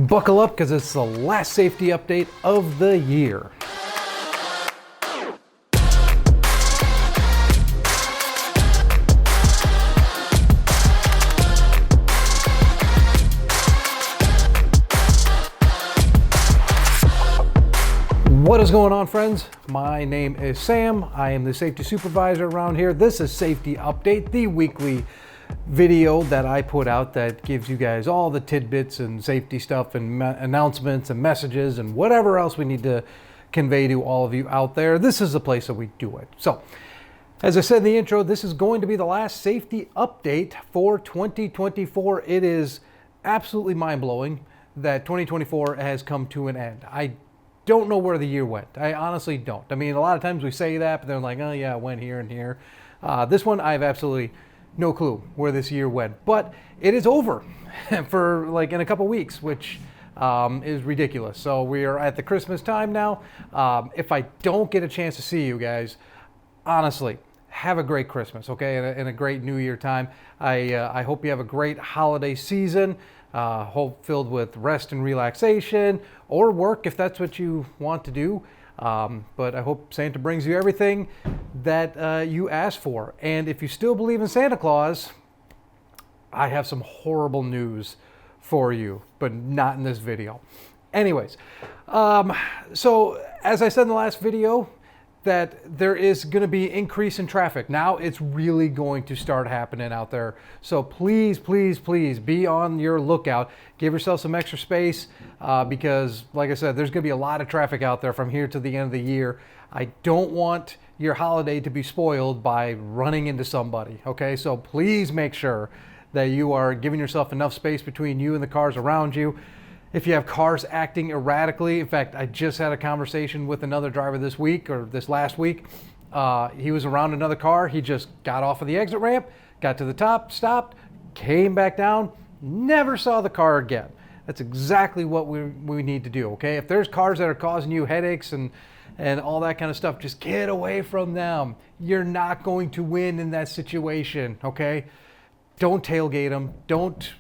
Buckle up because it's the last safety update of the year. What is going on, friends? My name is Sam. I am the safety supervisor around here. This is Safety Update, the weekly video that I put out that gives you guys all the tidbits and safety stuff and announcements and messages and whatever else we need to convey to all of you out there. This is the place that we do it. So, as I said in the intro, this is going to be the last safety update for 2024. It is absolutely mind-blowing that 2024 has come to an end. I don't know where the year went. I honestly don't. I mean, a lot of times we say that, but they're like, oh yeah, it went here and here. This one, I have absolutely no clue where this year went, but it is over for like in a couple weeks, which is ridiculous. So we are at the Christmas time now. If I don't get a chance to see you guys, honestly, have a great Christmas, okay, and a great New Year time. I hope you have a great holiday season, hope filled with rest and relaxation, or work if that's what you want to do. But I hope Santa brings you everything that you asked for. And if you still believe in Santa Claus, I have some horrible news for you, but not in this video. Anyways, so as I said in the last video, that there is going to be increase in traffic. Now it's really going to start happening out there. So please, please, please be on your lookout. Give yourself some extra space because, like I said, there's going to be a lot of traffic out there from here to the end of the year. I don't want your holiday to be spoiled by running into somebody, okay? So please make sure that you are giving yourself enough space between you and the cars around you. If you have cars acting erratically, in fact, I just had a conversation with another driver this week or this last week. He was around another car. He just got off of the exit ramp, got to the top, stopped, came back down, never saw the car again. That's exactly what we need to do, okay? If there's cars that are causing you headaches and all that kind of stuff, just get away from them. You're not going to win in that situation, okay? Don't tailgate them. Don't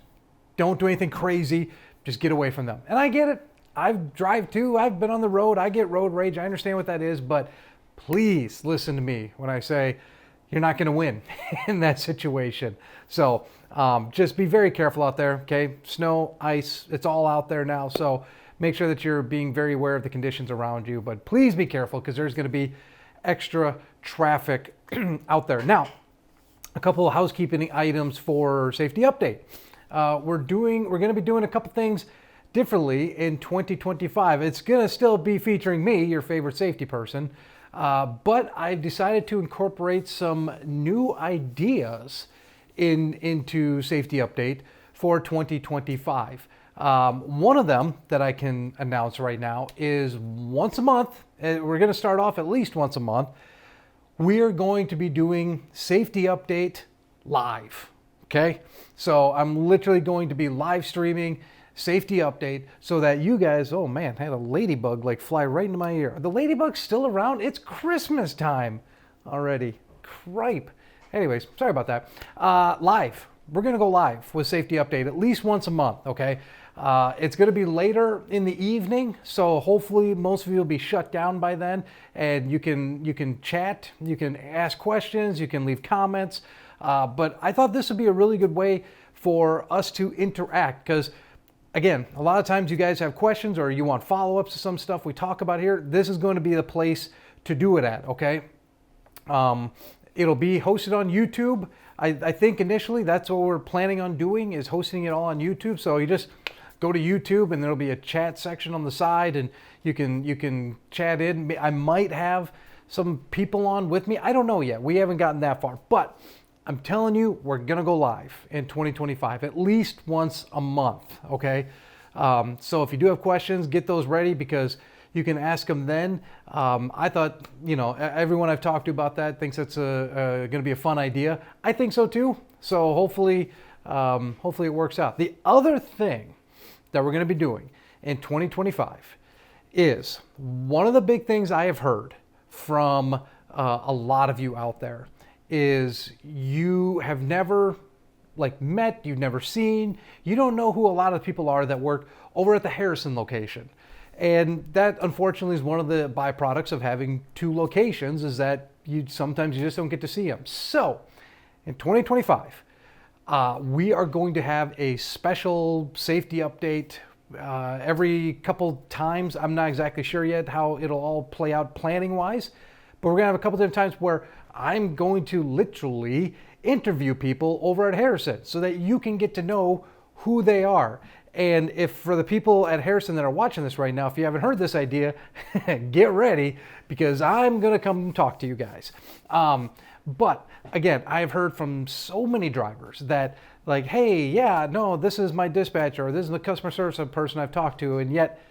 do anything crazy. Just get away from them. And I get it. I drive too. I've been on the road. I get road rage. I understand what that is. But please listen to me when I say you're not going to win in that situation. So just be very careful out there. Okay. Snow, ice, it's all out there now. So make sure that you're being very aware of the conditions around you. But please be careful because there's going to be extra traffic out there. Now, a couple of housekeeping items for safety update. We're going to be doing a couple things differently in 2025. It's going to still be featuring me, your favorite safety person, but I've decided to incorporate some new ideas into Safety Update for 2025. One of them that I can announce right now is once a month. We're going to start off at least once a month. We are going to be doing Safety Update live. Okay, so I'm literally going to be live streaming Safety Update so that you guys, oh man, I had a ladybug like fly right into my ear. The ladybug's still around? It's Christmas time already. Cripe. Anyways, sorry about that. Live. We're going to go live with Safety Update at least once a month, okay? It's going to be later in the evening, so hopefully most of you will be shut down by then, and you can chat, you can ask questions, you can leave comments. But I thought this would be a really good way for us to interact because, again, a lot of times you guys have questions or you want follow-ups to some stuff we talk about here. This is going to be the place to do it at, okay? It'll be hosted on YouTube. I think initially that's what we're planning on doing is hosting it all on YouTube. So you just go to YouTube and there'll be a chat section on the side and you can chat in. I might have some people on with me. I don't know yet. We haven't gotten that far, but I'm telling you, we're going to go live in 2025, at least once a month, okay? So if you do have questions, get those ready because you can ask them then. I thought, everyone I've talked to about that thinks it's going to be a fun idea. I think so too. So hopefully it works out. The other thing that we're going to be doing in 2025 is one of the big things I have heard from a lot of you out there is you have never like met, you've never seen. You don't know who a lot of people are that work over at the Harrison location. And that unfortunately is one of the byproducts of having two locations, is that sometimes you just don't get to see them. So in 2025, we are going to have a special safety update every couple times. I'm not exactly sure yet how it'll all play out planning wise, but we're gonna have a couple different times where I'm going to literally interview people over at Harrison so that you can get to know who they are. And if for the people at Harrison that are watching this right now, if you haven't heard this idea, get ready, because I'm gonna come talk to you guys. But again, I've heard from so many drivers that like, hey, yeah, no, this is my dispatcher, or this is the customer service person I've talked to, and yet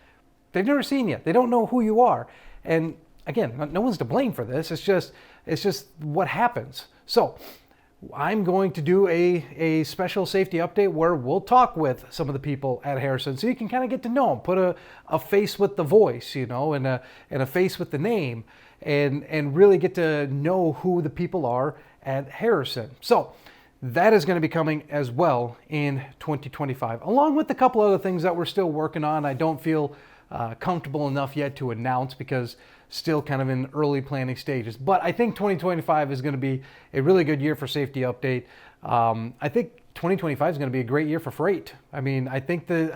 they've never seen you. They don't know who you are. And again, no one's to blame for this. It's just what happens. So I'm going to do a special safety update where we'll talk with some of the people at Harrison so you can kind of get to know them, put a face with the voice, you know, and a face with the name, and really get to know who the people are at Harrison. So that is going to be coming as well in 2025, along with a couple other things that we're still working on. I don't feel comfortable enough yet to announce because still kind of in early planning stages. But I think 2025 is going to be a really good year for Safety Update. I think 2025 is going to be a great year for freight. I mean, I think the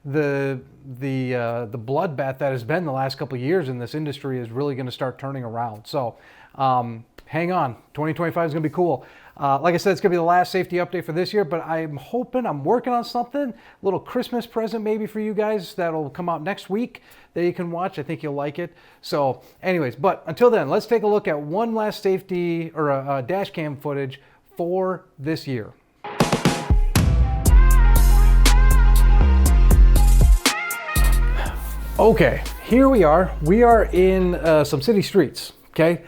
bloodbath that has been the last couple of years in this industry is really going to start turning around. So hang on, 2025 is going to be cool. Like I said, it's going to be the last safety update for this year, but I'm working on something, a little Christmas present maybe for you guys that'll come out next week that you can watch. I think you'll like it. So anyways, but until then, let's take a look at one last safety or a dash cam footage for this year. Okay, here we are. We are in some city streets, okay?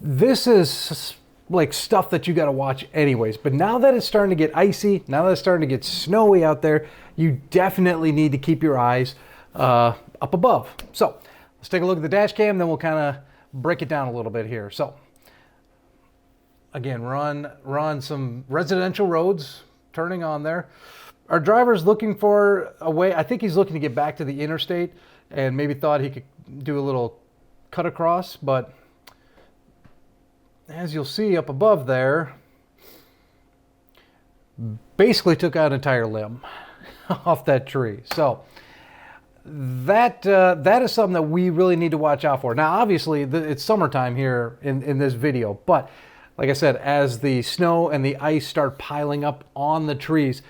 This is like stuff that you got to watch anyways, but now that it's starting to get icy, now that it's starting to get snowy out there, you definitely need to keep your eyes up above. So let's take a look at the dash cam, then we'll kind of break it down a little bit here. So again, we're on some residential roads, turning on there. Our driver's looking for a way. I think he's looking to get back to the interstate and maybe thought he could do a little cut across, but as you'll see up above there, basically took out an entire limb off that tree. So that is something that we really need to watch out for. Now, obviously, it's summertime here in this video, but like I said, as the snow and the ice start piling up on the trees,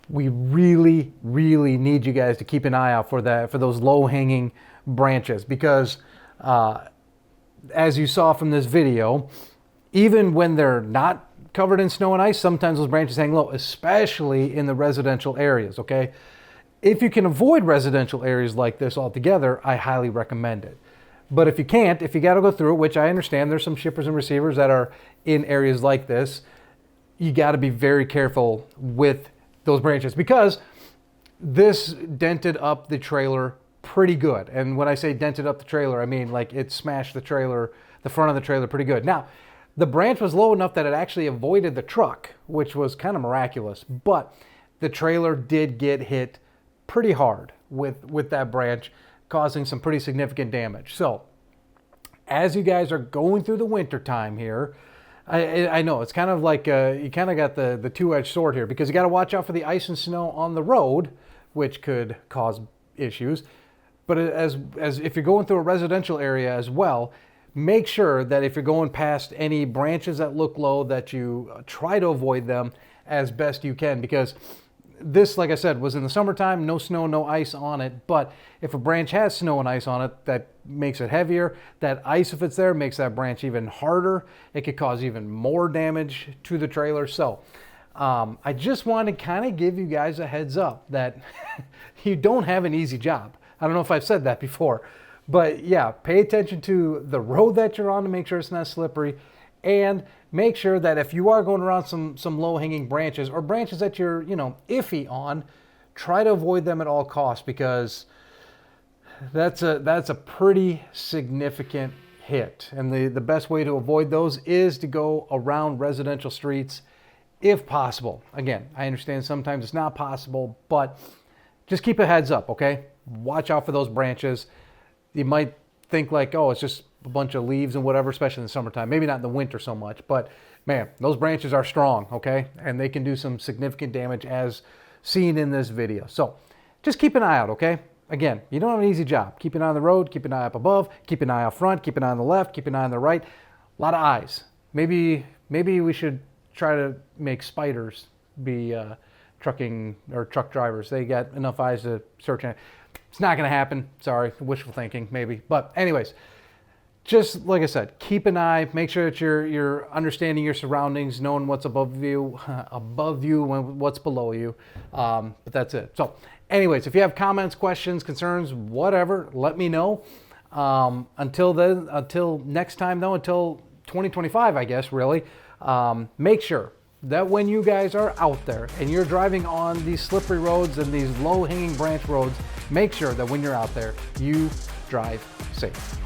we really, really need you guys to keep an eye out for those low-hanging branches, because as you saw from this video, even when they're not covered in snow and ice, sometimes those branches hang low, especially in the residential areas, okay? If you can avoid residential areas like this altogether, I highly recommend it. But if you can't, if you got to go through it, which I understand there's some shippers and receivers that are in areas like this, you got to be very careful with those branches, because this dented up the trailer pretty good. And when I say dented up the trailer, I mean like it smashed the front of the trailer pretty good. Now, the branch was low enough that it actually avoided the truck, which was kind of miraculous, but the trailer did get hit pretty hard with that branch, causing some pretty significant damage. So as you guys are going through the winter time here, I know it's kind of like you kind of got the two-edged sword here, because you got to watch out for the ice and snow on the road, which could cause issues. But as if you're going through a residential area as well, make sure that if you're going past any branches that look low, that you try to avoid them as best you can, because this, like I said, was in the summertime, no snow, no ice on it. But if a branch has snow and ice on it, that makes it heavier. That ice, if it's there, makes that branch even harder. It could cause even more damage to the trailer. So I just want to kind of give you guys a heads up that you don't have an easy job. I don't know if I've said that before, but yeah, pay attention to the road that you're on to make sure it's not slippery, and make sure that if you are going around some low-hanging branches or branches that you're, iffy on, try to avoid them at all costs, because that's a pretty significant hit. And the best way to avoid those is to go around residential streets if possible. Again, I understand sometimes it's not possible, but just keep a heads up, okay? Watch out for those branches. You might think like, oh, it's just a bunch of leaves and whatever, especially in the summertime. Maybe not in the winter so much, but man, those branches are strong, okay? And they can do some significant damage as seen in this video. So just keep an eye out, okay? Again, you don't have an easy job. Keep an eye on the road, keep an eye up above, keep an eye out front, keep an eye on the left, keep an eye on the right. A lot of eyes. Maybe we should try to make spiders be trucking or truck drivers. They got enough eyes to search. It's not going to happen. Sorry, wishful thinking maybe. But anyways, just like I said, keep an eye. Make sure that you're understanding your surroundings, knowing what's above you, and what's below you. But that's it. So, anyways, if you have comments, questions, concerns, whatever, let me know. Until then, until next time though, until 2025, I guess, really, make sure that when you guys are out there and you're driving on these slippery roads and these low-hanging branch roads, make sure that when you're out there, you drive safe.